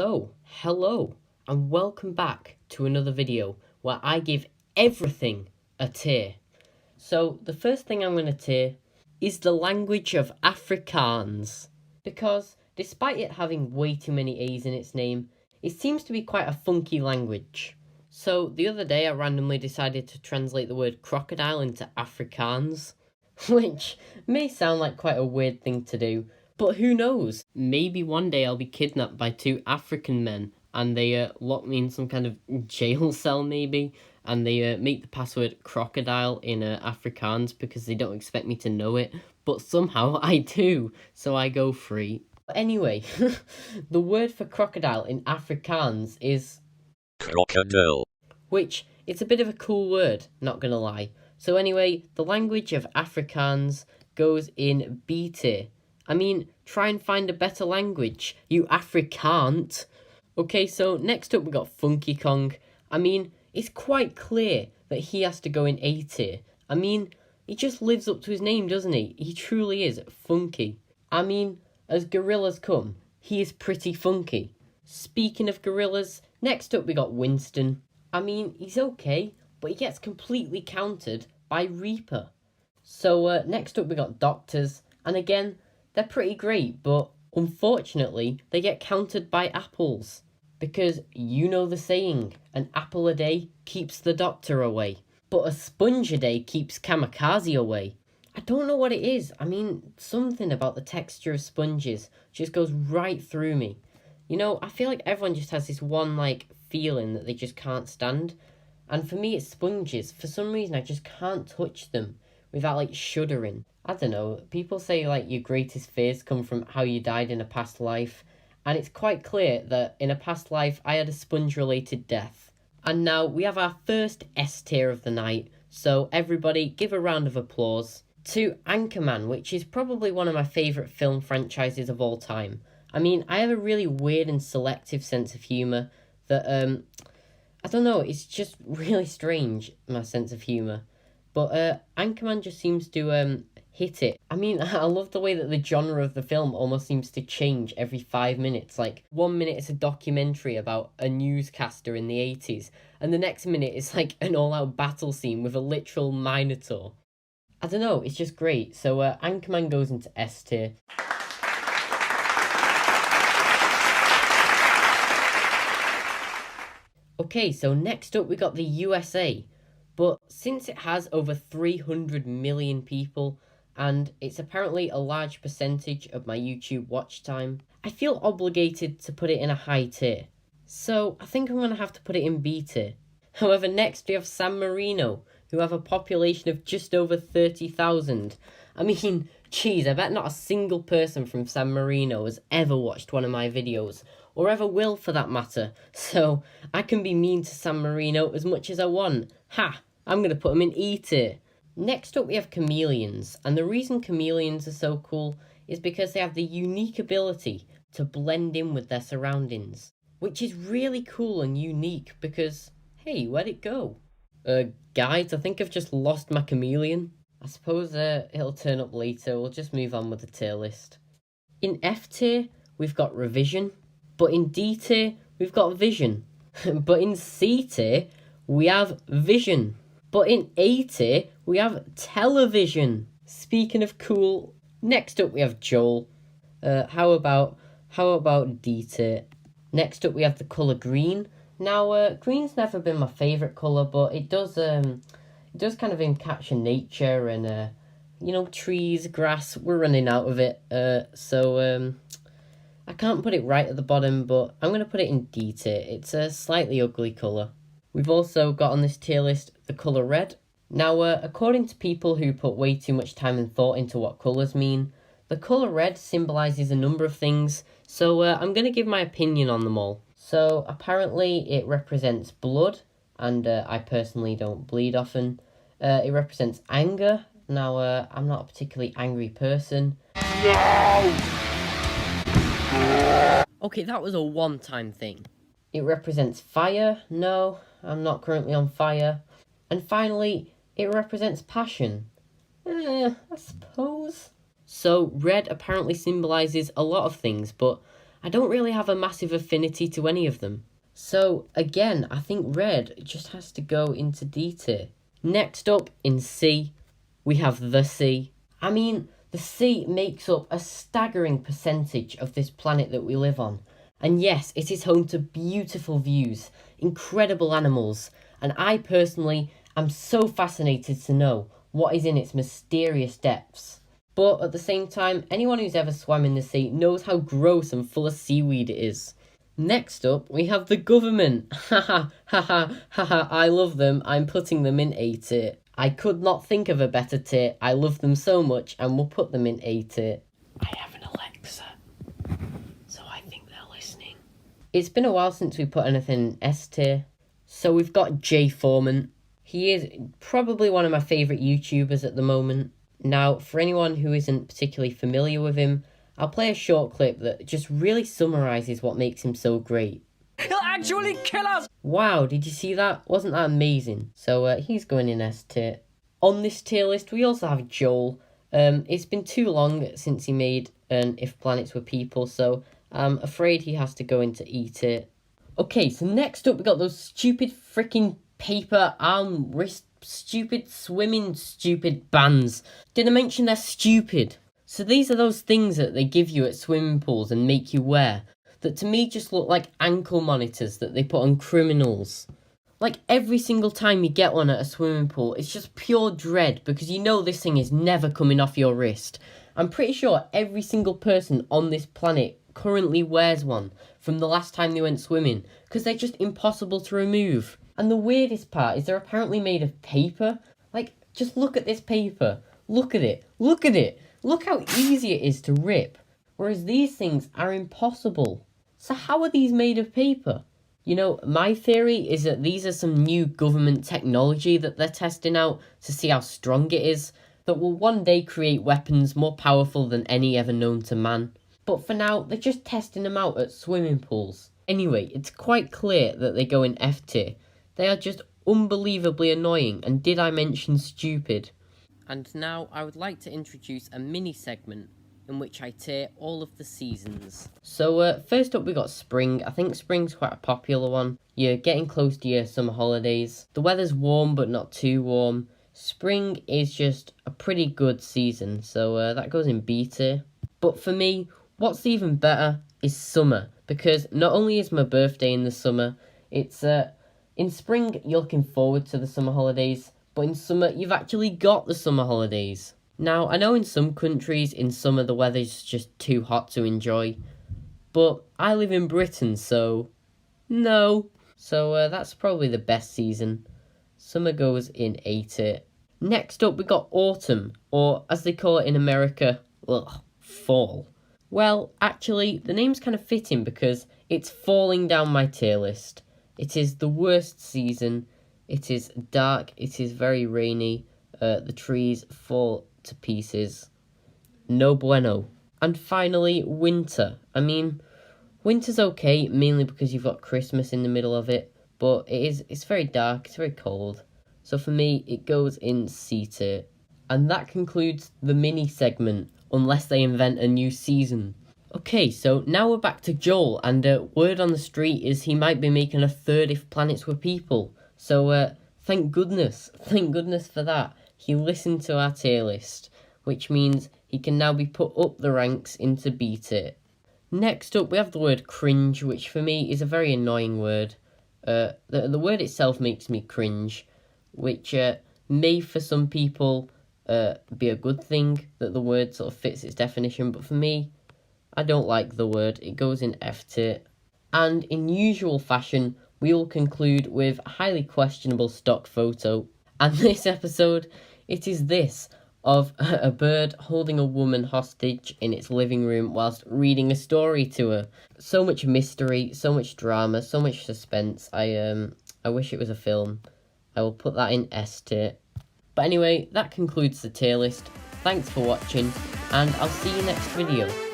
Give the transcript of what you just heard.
Hello and welcome back to another video where I give everything a tier. So, the first thing I'm going to tier is the language of Afrikaans. Because, despite it having way too many A's in its name, it seems to be quite a funky language. So, the other day I randomly decided to translate the word crocodile into Afrikaans, which may sound like quite a weird thing to do. But who knows? Maybe one day I'll be kidnapped by two African men and they lock me in some kind of jail cell maybe, and they make the password crocodile in Afrikaans because they don't expect me to know it, but somehow I do, so I go free. But anyway, the word for crocodile in Afrikaans is crocodile, which it's a bit of a cool word, not gonna lie. So anyway, the language of Afrikaans goes in B tier. I mean, try and find a better language, you Afrikaant. Okay, so next up we got Funky Kong. I mean, it's quite clear that he has to go in A tier. I mean, he just lives up to his name, doesn't he? He truly is funky. I mean, as gorillas come, he is pretty funky. Speaking of gorillas, next up we got Winston. I mean, he's okay, but he gets completely countered by Reaper. So next up we got Doctors, and again, they're pretty great, but unfortunately, they get countered by apples. Because you know the saying, an apple a day keeps the doctor away, but a sponge a day keeps kamikaze away. I don't know what it is. I mean, something about the texture of sponges just goes right through me. You know, I feel like everyone just has this one, feeling that they just can't stand. And for me, it's sponges. For some reason, I just can't touch them without, shuddering. I don't know, people say, your greatest fears come from how you died in a past life. And it's quite clear that in a past life, I had a sponge-related death. And now we have our first S tier of the night. So everybody, give a round of applause to Anchorman, which is probably one of my favourite film franchises of all time. I mean, I have a really weird and selective sense of humour that, I don't know, it's just really strange, my sense of humour. But Anchorman just seems to hit it. I mean, I love the way that the genre of the film almost seems to change every 5 minutes. 1 minute it's a documentary about a newscaster in the 80s, and the next minute it's an all-out battle scene with a literal minotaur. I don't know, it's just great. So Anchorman goes into S tier. Okay, so next up we got the USA. But since it has over 300 million people, and it's apparently a large percentage of my YouTube watch time, I feel obligated to put it in a high tier. So I think I'm going to have to put it in B tier. However, next we have San Marino, who have a population of just over 30,000. I mean, geez, I bet not a single person from San Marino has ever watched one of my videos, or ever will for that matter. So I can be mean to San Marino as much as I want. Ha! I'm going to put them in E tier. Next up we have chameleons, and the reason chameleons are so cool is because they have the unique ability to blend in with their surroundings, which is really cool and unique because, hey, where'd it go? Guys, I think I've just lost my chameleon. I suppose it'll turn up later. We'll just move on with the tier list. In F tier, we've got revision, but in D tier, we've got vision, but in C tier, we have vision. But in A tier, we have television. Speaking of cool, next up we have Joel. How about D tier? Next up we have the colour green. Now, green's never been my favourite colour, but it does kind of encapture nature and trees, grass. We're running out of it, so I can't put it right at the bottom, but I'm gonna put it in D tier. It's a slightly ugly colour. We've also got on this tier list the colour red. Now, according to people who put way too much time and thought into what colours mean, the colour red symbolises a number of things, so I'm going to give my opinion on them all. So, apparently it represents blood, and I personally don't bleed often. It represents anger. Now, I'm not a particularly angry person. No! Okay, that was a one-time thing. It represents fire. No, I'm not currently on fire. And finally, it represents passion. I suppose. So, red apparently symbolises a lot of things, but I don't really have a massive affinity to any of them. So again, I think red just has to go into D tier. Next up in C, we have the sea. I mean, the sea makes up a staggering percentage of this planet that we live on. And yes, it is home to beautiful views, incredible animals, and I personally am so fascinated to know what is in its mysterious depths. But at the same time, anyone who's ever swam in the sea knows how gross and full of seaweed it is. Next up, we have the government. Haha, haha, haha, I love them. I'm putting them in A tier. I could not think of a better tier. I love them so much and will put them in A tier. I have an Alexa, so I think they're listening. It's been a while since we put anything in S tier. So we've got Jay Foreman. He is probably one of my favourite YouTubers at the moment. Now, for anyone who isn't particularly familiar with him, I'll play a short clip that just really summarises what makes him so great. He'll actually kill us! Wow, did you see that? Wasn't that amazing? So he's going in S tier. On this tier list, we also have Joel. It's been too long since he made an If Planets Were People, so I'm afraid he has to go into E tier. Okay, so next up we got those stupid freaking paper arm wrist stupid swimming stupid bands. Did I mention they're stupid? So these are those things that they give you at swimming pools and make you wear, that to me just look like ankle monitors that they put on criminals. Like every single time you get one at a swimming pool, it's just pure dread because you know this thing is never coming off your wrist. I'm pretty sure every single person on this planet currently wears one from the last time they went swimming because they're just impossible to remove. And the weirdest part is they're apparently made of paper. Like, just look at this paper. Look at it. Look at it. Look how easy it is to rip. Whereas these things are impossible. So how are these made of paper? You know, my theory is that these are some new government technology that they're testing out to see how strong it is, that will one day create weapons more powerful than any ever known to man. But for now, they're just testing them out at swimming pools. Anyway, it's quite clear that they go in F tier. They are just unbelievably annoying, and did I mention stupid? And now I would like to introduce a mini segment in which I tier all of the seasons. So first up we got spring. I think spring's quite a popular one. You're getting close to your summer holidays. The weather's warm but not too warm. Spring is just a pretty good season, so that goes in B tier. But for me, what's even better is summer, because not only is my birthday in the summer, it's in spring you're looking forward to the summer holidays, but in summer you've actually got the summer holidays. Now, I know in some countries in summer the weather's just too hot to enjoy, but I live in Britain, so no. So that's probably the best season. Summer goes in A tier. Next up we got autumn, or as they call it in America, fall. Well, actually, the name's kind of fitting because it's falling down my tier list. It is the worst season. It is dark. It is very rainy. The trees fall to pieces. No bueno. And finally, winter. I mean, winter's okay, mainly because you've got Christmas in the middle of it, but it's very dark, it's very cold. So for me, it goes in C tier. And that concludes the mini segment, unless they invent a new season. Okay, so now we're back to Joel, and word on the street is he might be making a third If Planets Were People. So thank goodness for that. He listened to our tier list, which means he can now be put up the ranks into B tier. Next up, we have the word cringe, which for me is a very annoying word. The word itself makes me cringe, which may for some people be a good thing, that the word sort of fits its definition, but for me, I don't like the word. It goes in F tier. And in usual fashion, we will conclude with a highly questionable stock photo. And this episode, it is this, of a bird holding a woman hostage in its living room whilst reading a story to her. So much mystery, so much drama, so much suspense. I wish it was a film. I will put that in S tier. But anyway, that concludes the tier list. Thanks for watching, and I'll see you next video.